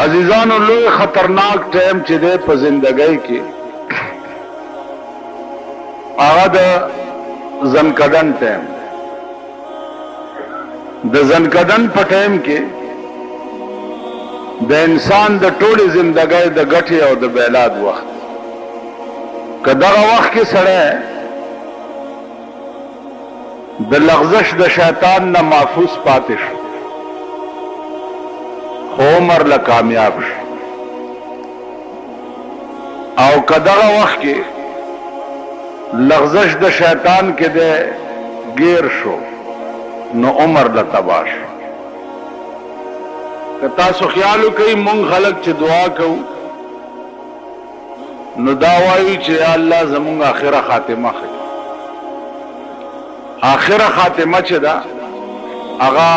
عزیزانو لوی خطرناک ټیم چې دی په زندګۍ کې هغه د زنکدن ټیم. د زنکدن په ټیم کې د انسان د ټولې زندګۍ د ګټې او د بیلاد وخت. که دغه وخت کې سړی د لغزش د شیطان نه محفوظ پاتې شو خو عمر له کامیاب شو، او که دغه وخت کې لغزش د شیطان کې د گیر شو نو عمر له تباه شو. که تاسو خیال وکئ مونږ خلک چې دعا کوو نو دا وایو چې یا الله زمونږ آخره خاتمه ښه. آخره خاتمه چې ده هغه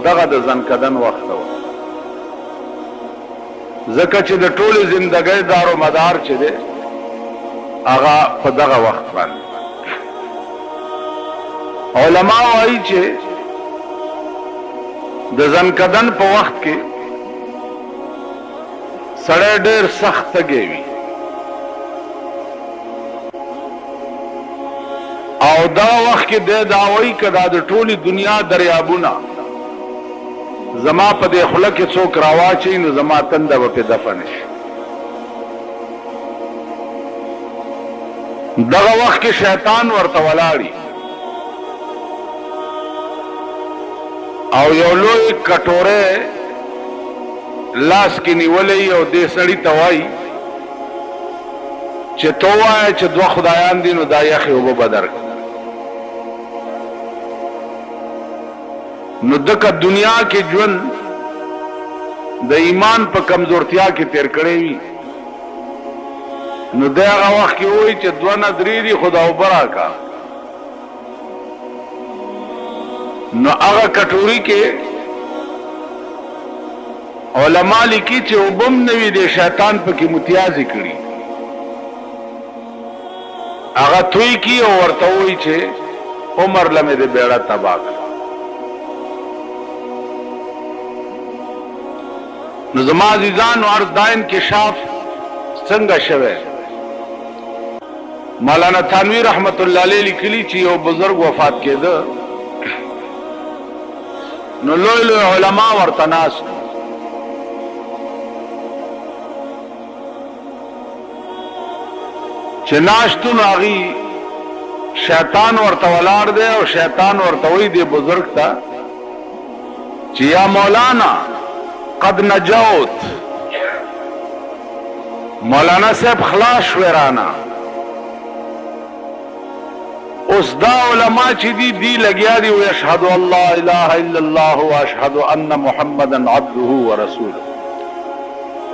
دغه د زنکدن وخت و، ځکه چې د ټولې زندګۍ دارو مدار چې دی هغه په دغه وخت باندې. علما وایي چې د زنکدن په وخت کې سړی ډېر سخت تږی وي، او دا وخت کې دی دا وایي که دا د ټولې دنیا دریابونه زما په دې خوله کې څوک راواچوي نو زما تنده به پې دفن شي. دغه وخت کې شیطان ورته ولاړي او یو لوی کټوره لاس کې نیولې او دې سړي ته وایي چې تو وایه چې دوه خدایان دي نو دا یخې اوبه به درکړي. نو دکه دنیا کې ژوند د ایمان په کمزورتیا کې تیر کړی وي نو د هغه وخت کې وایي چې دوه نه درې دي خدا اوبه راکړه. نو هغه کټوري کې علما لیکي چې اوبه هم نه وي د شیطان پکې متیازې کړي، هغه توی کی او ورته وایي چې عمر له مې د بیړه تباه کړه. نو زما عزیزانو عرض دا انکشاف څنګه شوی؟ مولانا تھانوی رحمت الله علیه لیکلی چې یو بزرگ وفات کېده نو لوی لوی علما ورته ناست چې ناستو نو هغې شیطان ورته ولاړ دی او شیطان ورته وایي دې بزرگ ته چې یا مولانا قد نجوت، مولانا صاحب خلاص شوی رانا. اوس دا علما چې دی لګیا دي و اشهد ان لا اله الا الله واشهد ان محمدا عبده ورسوله.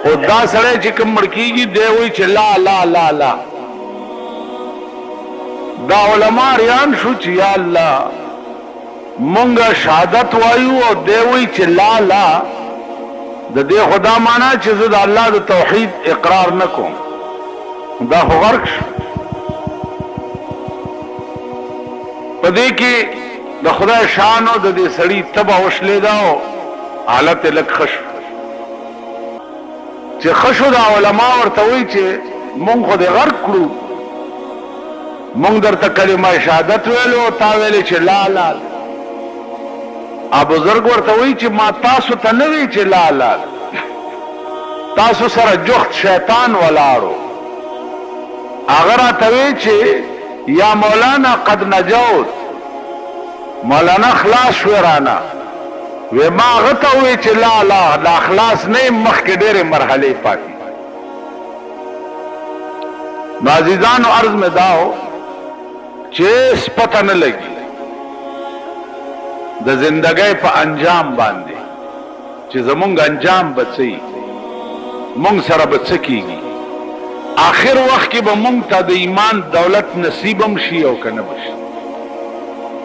او دا سړی چې کوم مړ کېږي دی وایي چې لا لا لا لا. دا علما ریان شو چې یا الله مونږ شهادت وایو او دی وایي چې لا لا. د دې خدا معنا چې زه د الله د توحید اقرار نه کوم دا خو غرق شو. په دې کې د خدای شان او د دې سړي تبه وشلېده او حالت یې لږ ښه شو. چې ښه شو دا علما ورته وایي چې مونږ خو دې غرق کړو، مونږ درته کلمه شهادت ویلو او تا ویلې چې لا لا. بزرگ ورته وایي چې ما تاسو ته نه وی چې لا لا، تاسو سره جخت شیطان ولاړو. هغه راته وی چې یا مولانا قد نجوت، مولانا خلاص شوی رانه. وی ما هغه ته وی چې لا لا لا خلاص نه یم، مخکې ډېرې مرحلې پاتې. نو عزیزانو عرض مې دا و چې پته نه لګي د زندګۍ په انجام باندې چې زمونږ انجام به څه وي، مونږ سره به څه کېږي. آخر وخت کې به مونږ ته د ایمان دولت نصیب هم شي او که نه به شي.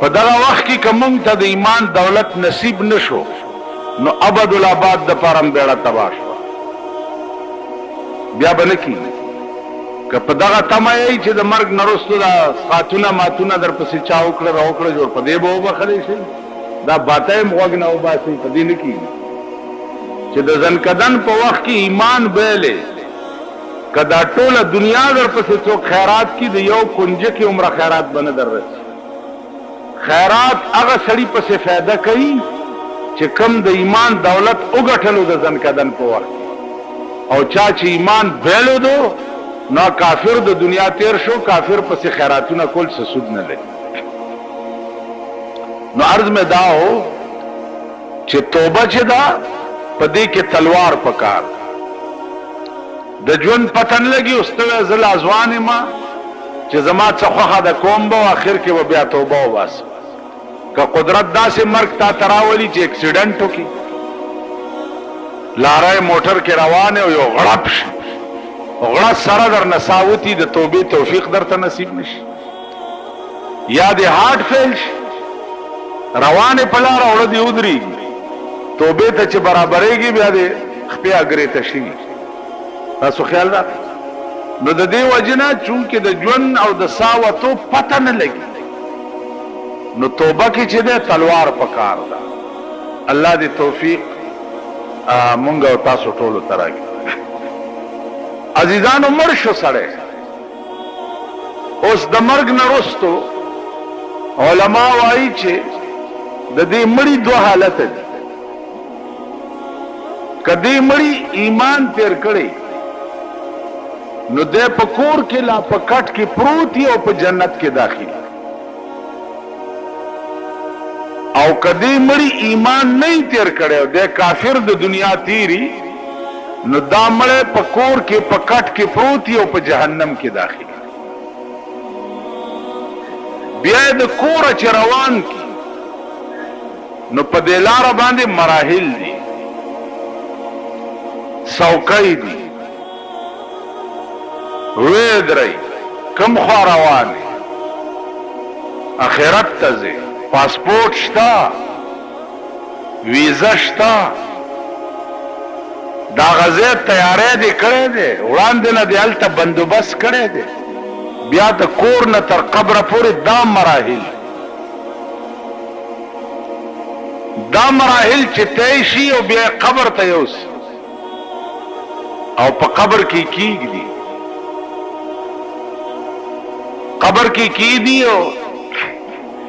په دغه وخت کې که مونږ ته د ایمان دولت نصیب نه شو نو ابدالآباد دپاره هم بیړه تباه شوه، بیا به نه کېږي. که په دغه تمه یې چې د مرګ نه وروسته دا ساعتونه ماتونه در پسې چا وکړه را وکړه جوړ په دې به وبخلی شي، دا باته یې غوږ نه وباسئ، په دې نه کېږي. چې د زنکدن په وخت کې ایمان بیلې کدا ټوله دنیا در پسې څوک خیرات کی د یو کنجه کې عمره خیرات بنه در رسي خیرات هغه سړي پسې فایده کوي چې کم د ایمان دولت وګټلو د زنکدن په وخت او چا چې ایمان بیلو دو نو کافر د دنیا تیر شو کافر پسې خیراتونه کول څه سود نه لري نو عرض میں دا ہو چې توبه چې دا پدې کې تلوار پکار د ژوند پتن لګي استوي زل ازوان ما چې زما څخه د کوم به اخر کې و بیا توبه واس که قدرت داسې مرګ تا تراولي چې اکسیډنټ وکي لارای موټر کې روان او یو غړپ شي غړا سره در نساوتی د توبې توفیق درته نصیب نشي یا د هارت فیل شي روانه پلار اور دی ودری توبه ته چې برابرېږي بیا دې خپې اگرې تشي تاسو خیال را نو د دې وجنه چونکې د ژوند او د ساوتو پته نه لګي نو توبه کې چې ده تلوار پکار ده الله دې توفیق مونږ او تاسو ټول ته راکړي عزیزانو مرشو سره اوس د مرګ نه وروسته علما وایي چې د دې مړی دوه حالت دي کدی مړی ایمان تیر کړي نو د پکور کې لا پکټ کې پروتي او په جنت کې داخلي او کدی مړی ایمان نه تیر کړي او د کافر د دنیا تیری نو دا مړی پکور کې پکټ کې پروتي او په جهنم کې داخلي بیا د کور چې روان کی نو په دې لار باندې مراحل دي څوکۍ دي وېدرې کم خو روان اخرت ته ځي پاسپورت شتا ویزا شتا دا غزه تیارې دي کړې دي وړاندې نه دی الته بندوبست کړې دي بیا د کور نه تر قبر پورې دا مراحل چې طے شي او بیا قبر ته یوس او په قبر کې کیږي قبر کې کیږي او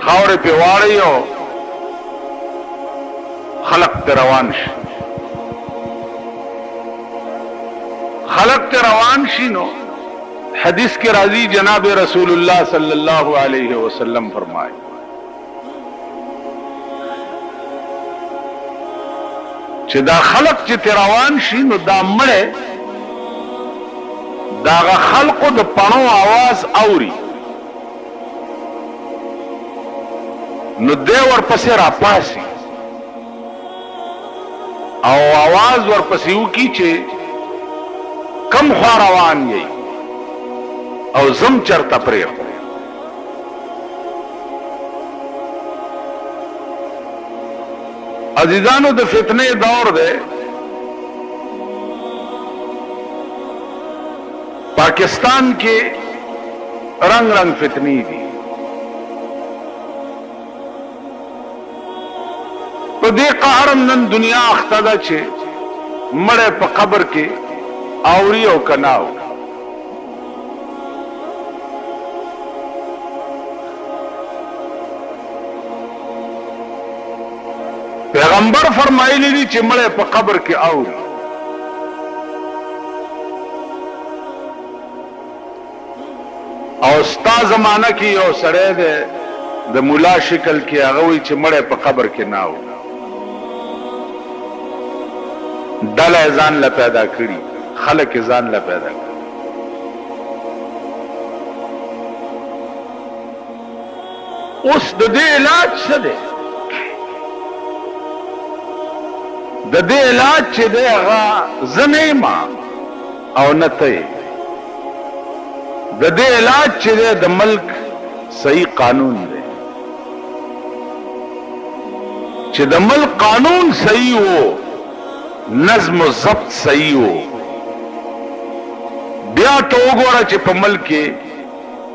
خاورې په واړی او خلق ته روان شي خلق ته روان شي نو حدیث کے راضی جناب رسول اللہ صلی اللہ علیہ وسلم فرمائے چې دا خلق چې تروان شي نو دا مړه دا خلقو د پڼو आवाज اوري نو دی ورپسې راپاسي او आवाज ورپسې وکي چې کم خوا روان یې او زم چرته پرې عزیزانو د فتنه دور ده پاکستان کې رنگ رنگ فتنی دي په دې قهر نن دنیا اخته ده چې مړه په قبر کې اوري او کناو پیغمبر فرمایلی دي چې مړه په قبر کې اوري او ستا زمانہ کې یو سړی دی د مولا شکل کې هغه وی چې مړه په قبر کې نه اوري ډله ځان لا پیدا کړي خلک ځان لا پیدا کړي اوس د دې علاج څه دی د دې علاج چې دی هغه زنیما او نته د دې علاج چې دی د ملک صحیح قانون دی چې د ملک قانون صحیح وو نظم و ضبط صحیح وو بیا ته وګوره چې په ملک کې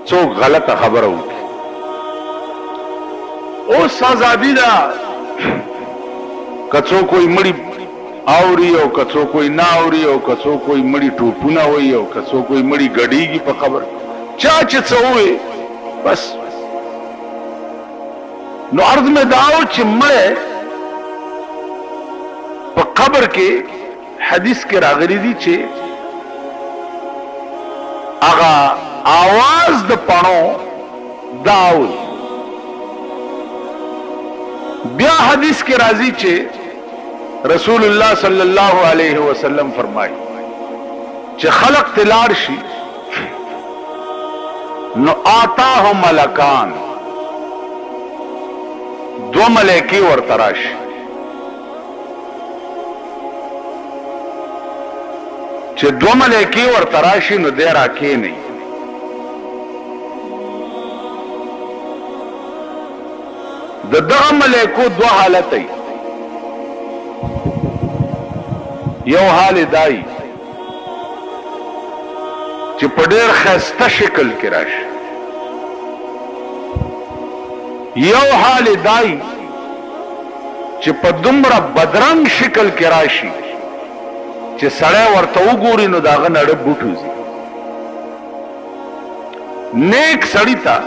څوک غلطه خبره وکړي اوس ازادي ده کڅو کوئی مړی اوري او کڅو کوئی نه اوري او کڅو کوئی مړی ټوپونه وي او کڅو کوئی مړی غړیږي په قبر چا چې څه وي بس. نو عرض میں داو چې مړ په قبر کې حدیث کې راغلی دي چې هغه आवाज د پڼو داو. بیا حدیث کې راځي چې رسول الله صلی الله علیه وسلم فرمایي چې خلق تلار شي نو آتاهم ملکان دو ملائکی ورته راشي چې دو ملائکی ورته راشي نو دی راکېني د دغه ملائکو دوه حالت ای یو حال دای چې په ډېر ښایسته شکل کې راشي یو حال دای چې په دومره بدرنګ شکل کې راشي چې سړی ورته وګوري نو داغه نړه بوټوزي. نیک سړی ته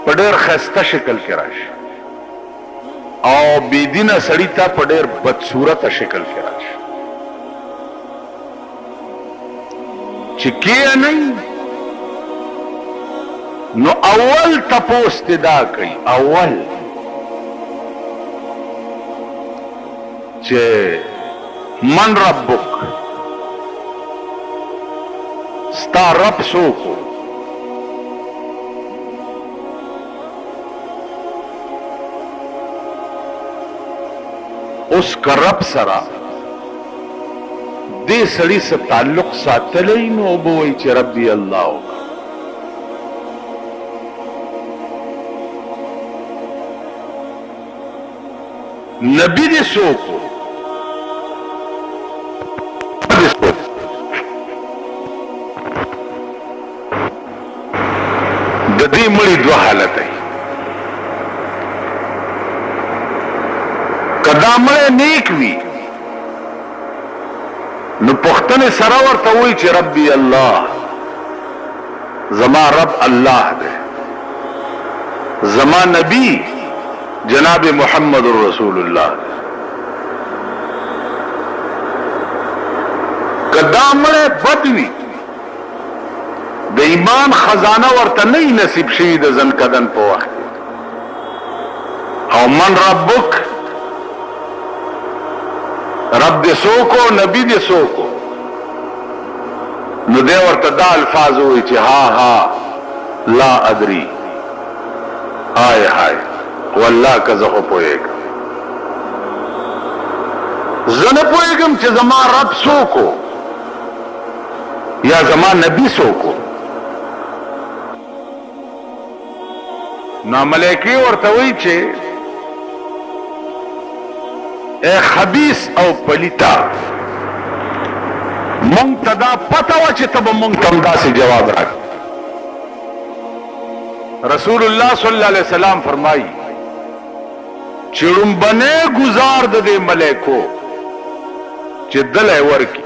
په ډېر ښایسته شکل کې راشي او بېدینه سړی ته په ډېر بدصورته شکل کې راشي چې کې نه نو اول تپوس دا کوي اول چې من ربک ستا رب څوک اوس که رب سره دې سړي سره تعلق ساتلی نو به وایي چې ربي الله وکړه. نبی دې څوک د دې مړي دوه حالت دی که دا مړی نیک وي نو پختن سره ورته وایي چې ربي الله زما رب الله دی زما نبی جناب محمد رسول الله کدا مړی بد وي د ایمان خزانه ورته نه نصیب شوي د زنکدن په وخت او من ربک رب دې سوکو نبی دې سوکو نو دې ورته دا الفاظ وایي چې ها ها لا ادري آی هاي والله که زه خو پوهېږم زه نه پوهېږم چې زما رب څوکو یا زما نبی څوکو. نو ملائکې ورته وایي چې اے خبیث او پلیتا مونږ ته دا پته وه چې ته به مونږ ته همداسې جواب راکړې. رسول الله صلی الله علیه وسلم فرمایي چې ړومبنی ګزار د دې ملائکو چې دلی ورکي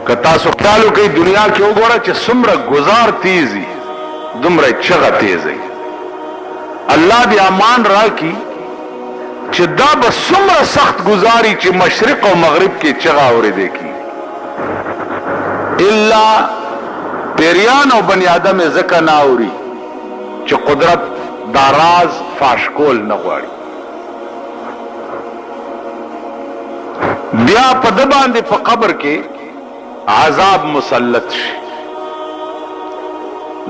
که تاسو خیال وکئ دنیا کې وګوره چې څومره ګزار تیزي دومره چغه تیزي الله دې امان راکړي چې دا به څومره سخت گزاري چې مشرق او مغرب کې چغه اورېدې کی الا پیریان او بنی آدم ځکه نه اوري چې قدرت دا راز فاش کول نه غواړي. بیا په ده باندې په قبر کې عذاب مسلط شي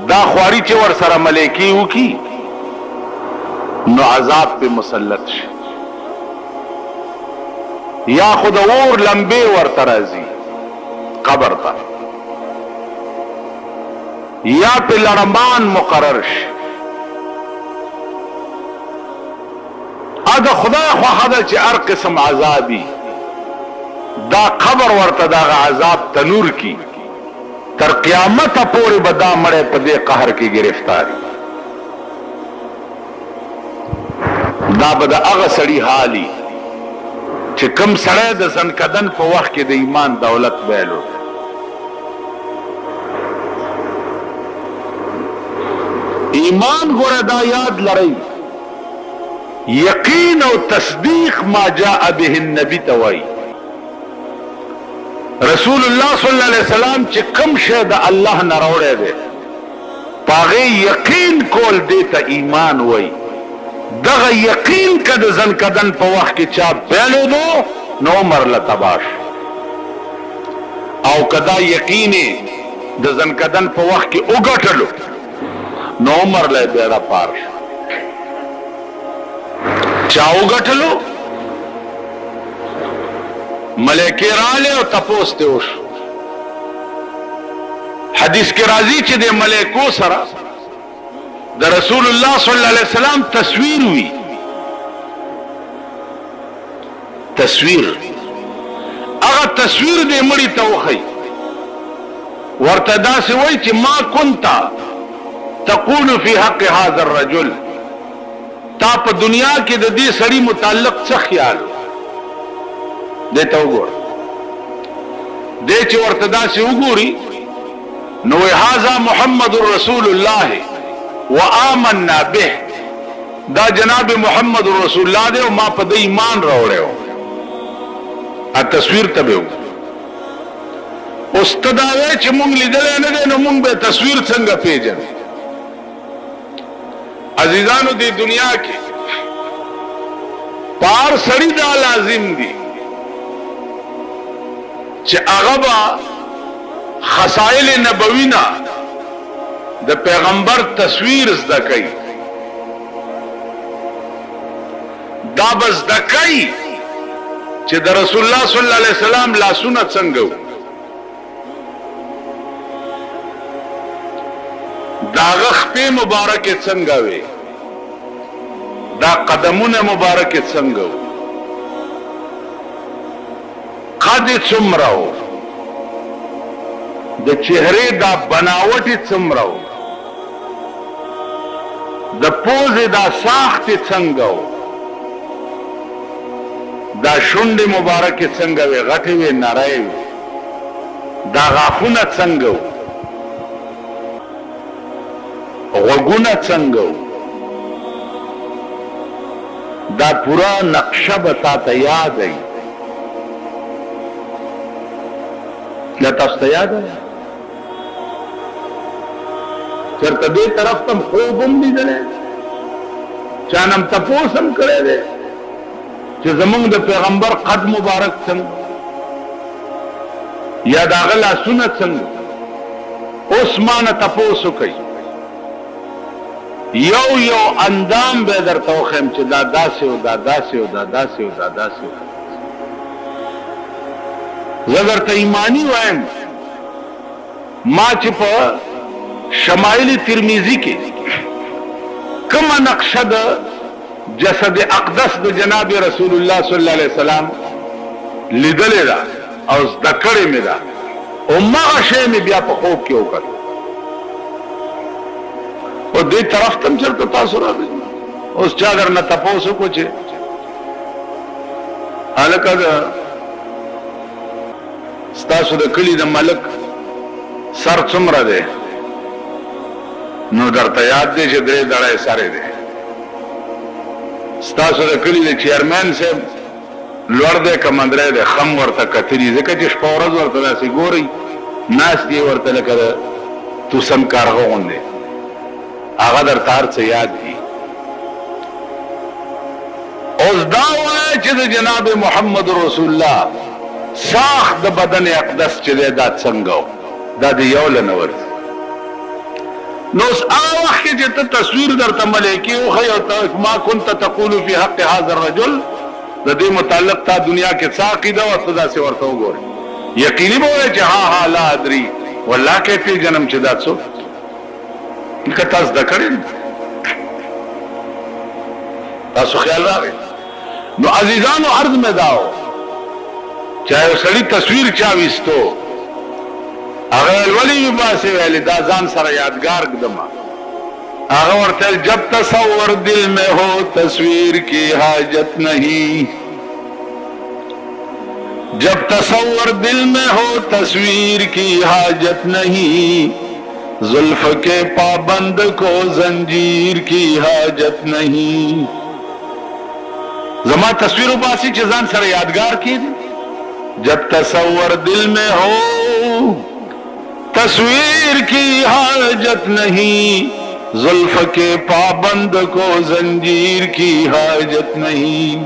دا خواري چې ور سره ملائکې وکي نو عذاب په مسلط شي یا خود اور لمبه ورته راځي قبر ته یا په لړمان مقرر شي اده خدای خو هدا چې هر قسم عذابي دا قبر ورته دا عذاب تنور کی تر قیامت پورې به دا مړی په دې قهر کې گرفتاری. دا به د هغه سړي حالي چې کوم سړی د زنکدن په وخت کې د ایمان دولت بیلو. ایمان ګوره دا یاد لرئ، یقین او تصدیق ما جاء به النبی توای. رسول الله صلی الله علیه وسلم چې کوم شی د الله نه راوړی دی پاغه یقین کول دیتا ایمان وای. دغه یقین کده زنکدن په وخت کې چا بیلو دو نو عمر لتباش، او کدا یقین د زنکدن په وخت کې وګټلو نو عمر له بیره پار چا وګټلو ملائکه رااله او تپوس ته وش. حدیث کې راځي چې د ملائکو سره د رسول الله صلی الله علیه وسلم تصویر وی. تصویر هغه تصویر دې مړی ته وخی ورته داسې وای چې ما كنت تقول في حق هذا الرجل، تا په دنیا کې د دې سړي متعلق څه خیال دې ته وګور. دې چې ورته داسې وګوري نو هذا محمد رسول الله وآمنا به، دا جناب محمد رسول الله دے او ما په دې ایمان راوړیو. ا تصویر تبو استداوی چې مونږ لیدل نه دي نو مونږ به تصویر څنګه پیژنو. عزیزانو دی دنیا کې پار سړی دا لازم دي چې هغه خصائل نبوینا د پیغمبر تصویر زده کوي. دا بس زده کوي چې د رسول الله صلی الله علیه وسلم لاسونه څنګه وو، دا خپې مبارکه څنګه وي، دا قدمونه مبارکه څنګه وو، قد څومره وو، د چهره دا بناوټي څومره وو، د پوزې دا ساخت څنګه وو، دا شونډې مبارکه څنګه وي، غټې وي نری وي، دا غاښونه څنګه وو، غوږونه څنګه وو، دا پورا نقشه به تاته یاد ای. دا تاسو ته یاد ای چرته دې طرف تم خوب هم لیدلې، چانم تپوس هم کړی دی چې زمونږ د پیغمبر قد مبارک څنګه یا د هغه لاسونه څنګه. اوس مانه تپوس وکړئ، یو یو اندام به درته وښیم چې دا داسې او دا داسې او دا داسې او دا داسې. زه درته ایمانی وایم، ما چې په شمائل ترمذی کې کومه نقشه د جسد اقدس د جناب رسول الله صلی الله علیه وسلم لیدلې ده او زده کړې مې ده، او مغه شی مې بیا په خوب کې وکړ. او دې طرف تم چرته تاسو راغلي، اوس چا درنه تپوس وکړو چې هلکه ستاسو د کلي د ملک سر څومره دی؟ نو درته یاد دی چې 3 دړی سر دی. ستاسو د کلي د چیرمن صاحب لوړ دی که مندری دی؟ خم ورته کتلي، ځکه چې شپه ورځ ورته داسې ګورئ ناست دی ورته لکه د توسن کارغه غوندې، هغه درته هر څه یاد دي. اوس دا وایه چې د جناب محمد رسول الله ساخت د بدن اقدس چې دی دا څنګه و، دا د یو له نه ورځي. نو اوس هغه وخت کې چې ته تصویر درته ملایکې وښیي او ته ما كنت تقول في حق هذا الرجل، د دې متعلق تا دنیا کې څه عقیده وه ته داسې ورته وګورې، یقیني به وایې چې ها لا ادري والله کې پېژنم چې دا څوک که تاسو زده کړې. تاسو خیال راغی. نو عزیزانو عرض مې دا و چا یو سړي تصویر چا ویستو هغه ولی باسي ویل دا ځان سره یادگار کړم هغه ورته جب تصور دل میں ہو تصویر کی حاجت نہیں جب تصور دل میں ہو تصویر کی حاجت نہیں زلف کے پابند کو زنجیر کی حاجت نہیں زما تصویر باسی چې ځان سره یادگار کړي جب تصور دل میں ہو تصویر کی حاجت نہیں زلف کے پابند کو زنجیر کی حاجت نہیں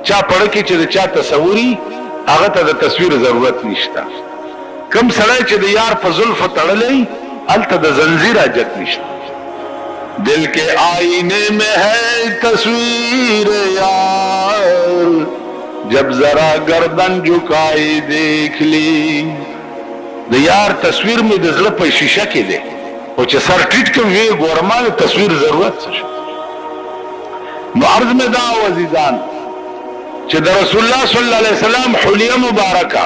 چا پڑھ کې چې چا تصوري هغه ته د تصویر ضرورت نشته کم سړی چې د یار په زلف تړلې الته د زنجیر حاجت نشته دل کے آئینے میں ہے تصویر یار جب ذرا گردن جھکائی دیکھ لی د یار تصویر می د زړه په شیشه کې دی او چې سر ټیټ کوم وی ګورمال تصویر ضرورت څه نو عرض میں دا عزیزان چې د رسول الله صلی الله علیه وسلم حلیه مبارکه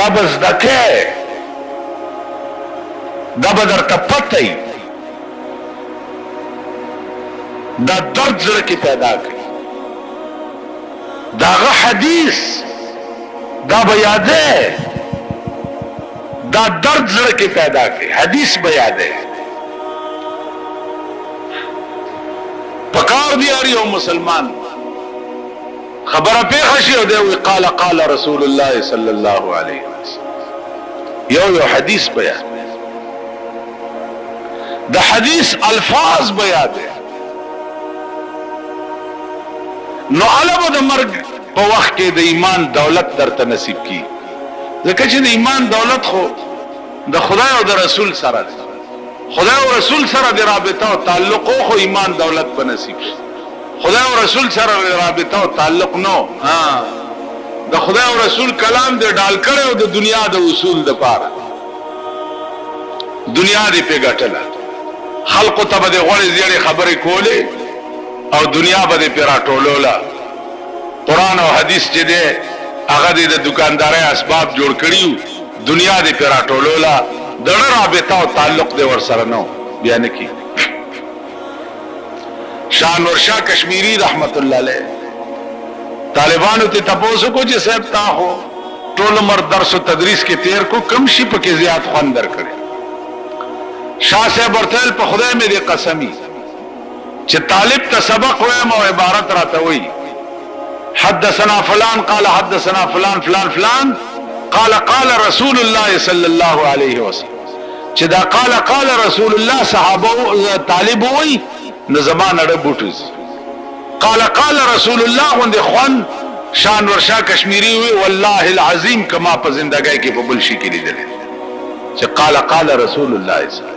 دا بس دکه دا بدر تپتای دا درد زړه کې پیدا کړي داغه حدیث دا بیاده دا درد زړه کې پیدا کړي حدیث بیاده پکار دی یو مسلمان خبره پیښه شي او دی قال قال رسول الله صلی الله علیه وسلم یو حدیث بیان د حدیث الفاظ بیاده نو علامه د مرګ په وخت کې د ایمان دولت درته نصیب کی ځکه چې د ایمان دولت خو د خدای او د رسول سره دی خدای او رسول سره د رابطه او تعلق خو ایمان دولت په نصیب شي خدای او رسول سره د رابطه او تعلق نو د خدای او رسول کلام دې ډال کړو د دنیا د اصول د پاره دنیا دې په ګټله خلق ته به غوړې زیړې خبرې کولې او دنیا به په راټولولا قرآن او حدیث چې دې هغه دې د دکاندارۍ اسباب جوړ کړیو دنیا دې په راټولولا دغه رابطه او تعلق دې ور سره نو بیان کی شان ورشا کشمیری رحمت الله علیه طالبانو ته تاسو کو چې صاحب تا هو ټول عمر درس او تدریس کې تیر کو کم شي پکې زیات خوان در کړي شاه صاحب ورتل په خدای مې دې قسمی چې طالب ته سبق وایم او عبارت راته وایي حدثنا فلان قال حدثنا فلان فلان فلان قال قال رسول الله صلى الله عليه وسلم چې دا قال رسول الله صحابه طالب وایي نو زمان اړه بوټز قال رسول الله غند خوان شان ورشا کشمیری وی والله العظیم کما په زندګۍ کې په بل شي کې لیدل چې قال رسول الله صلی الله علیه وسلم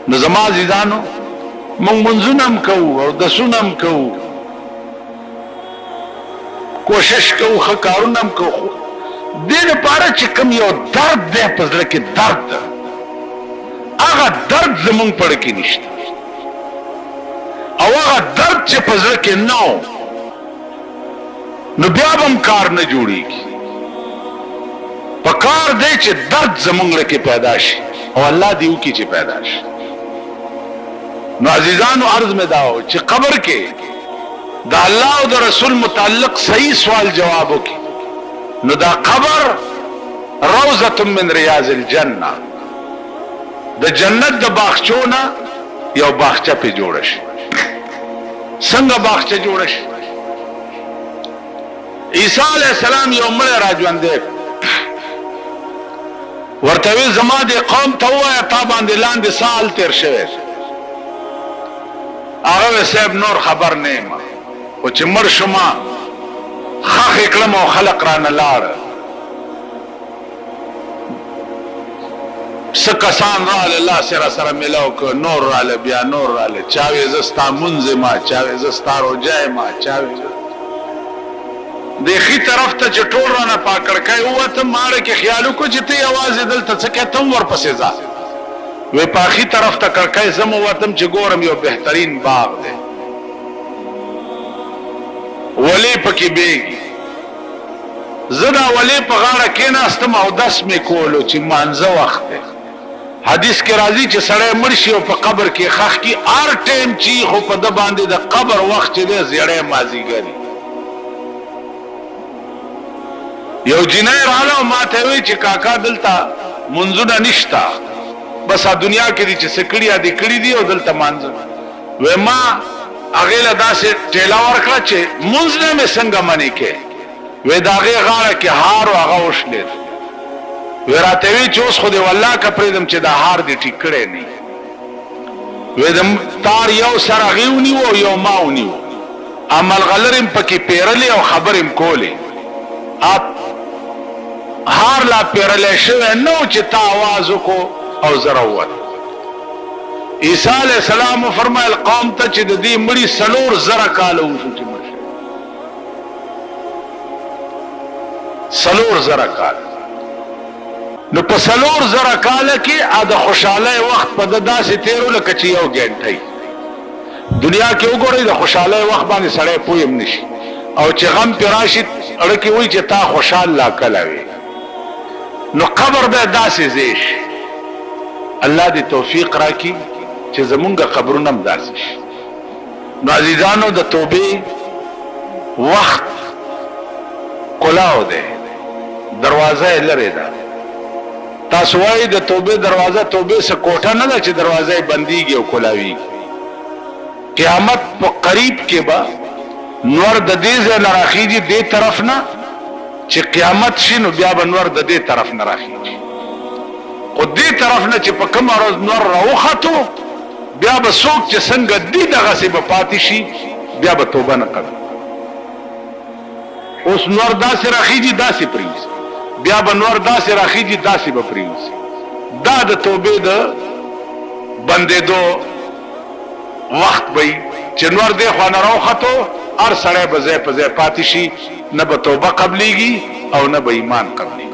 نو زما عزیزانو مونږ منځونم کوو او د سنم کوو کوشش کوو خکارونم کوو دې لپاره چې کوم یو درد دی په زړه کې درد هغه درد زمونږ پړ کې نشته او هغه درد چې په زړه کې نو بیا هم کار نه جوړیږي په کار دی چې درد زمونږ کې پیدا شي او الله دیو کې چې پیدا شي نو عزیزانو عرض میں داو چې قبر کې دا الله او د رسول متعلق صحیح سوال جوابو کې نو دا قبر روضه من ریاض الجنه د جنت د باغچونه یو باغچه په جوړ شي څنګه باغچه جوړ شي عیسی علیہ السلام یو مړ راځوندې ورته زما د قوم ته وای تا باندې لاندې سال تیر شوی هغه صاحب نور خبر نه ما او چې مر شما خخ کلم او خلق را نه لاړ سکسان را الله سره سره ملاو کو نور را بیا نور را چاوي زستا منځ ما چاوي زستا روجای ما چاوي دیخی طرف ته چټور را نه پاکړ کای وته ماړه کې خیالو کو چې ته आवाज دلته څه کې تم ور پسې ځه وی پاخی طرف ته کړکای زمو وتم چې ګورم یو بهترین باغ دی ولی پکې بیگی زدا ولی په غاړه کېناستم او دس مې کولو چې مانځه وخت دی. حدیث کې راځي چې سړی مړ شي او په قبر کې خښ کی هر ټیم چې خو په ده باندې د قبر وخت چې دی زیړی مازدیګري. یو جنۍ راغله او ما ته وی چې کاکا دلته منځونه نشته، بس دنیا کې دي چې څه کړي دي کړي دي او دلته مانځه. وی ما هغې له داسې ټېله ورکړه چې مونځ نه مې څنګه منې کې. وی د هغې غاړه کې هار و هغه وشلېد. وی راته وی چې اوس خو دې والله که پرېږدم چې دا هار دې ټیک کړی نه. وی د تار یو سر هغې ونیو او یو ما ونیو، ملغلرې م پکې پیرلې او خبرې م کولې. هار لا پیرلی شوی نو چې تا آواز وکړو او زه راووت. عیسی علیہ السلام فرمایل قوم ته چې د دې مړي 4,000 کاله وشو چې مړ شي. 4,000 کاله. نو په 4,000 کاله کې د خوشحالۍ وخت په داسې تیرو لکه چې یو ګنټۍ. دنیا کې وګورئ د خوشحالۍ وخت باندې سړی پوه هم نشي، او چې غم پې راشي اړه کې وایي چې تا خوشحال لا کله وي. نو قبر به داسې ځای شي. الله دې توفیق راکړي چې زمونږ قبرونه هم داسې شي. نو عزیزانو د توبې وخت کلاو دی، دروازه یې لرې ده. تاسو وایي د توبې دروازه توبې څه کوټه نه ده چې دروازه یې بندېږي او کلاویږي. قیامت په قریب کې به نور د دې ځای نه راخیږي دې طرف نه، چې قیامت شي نو بیا به نور د دې طرف نه راخیږي. خو دې طرف نه چې په کومه ورځ نور راوختو بیا به څوک چې څنګه دې دغسې به پاتې شي بیا به توبه نه کوي. اوس نور داسې راخیږي داسې پرېوځي، بیا به نور داسې راخیږي داسې به پرېوځي. دا د توبې د بندېدو وخت به چې نور دې خوا نه راوختو هر سړی به ځای په ځای پاتې شي، نه به توبه قبلیږي او نه به ایمان قبلیږي.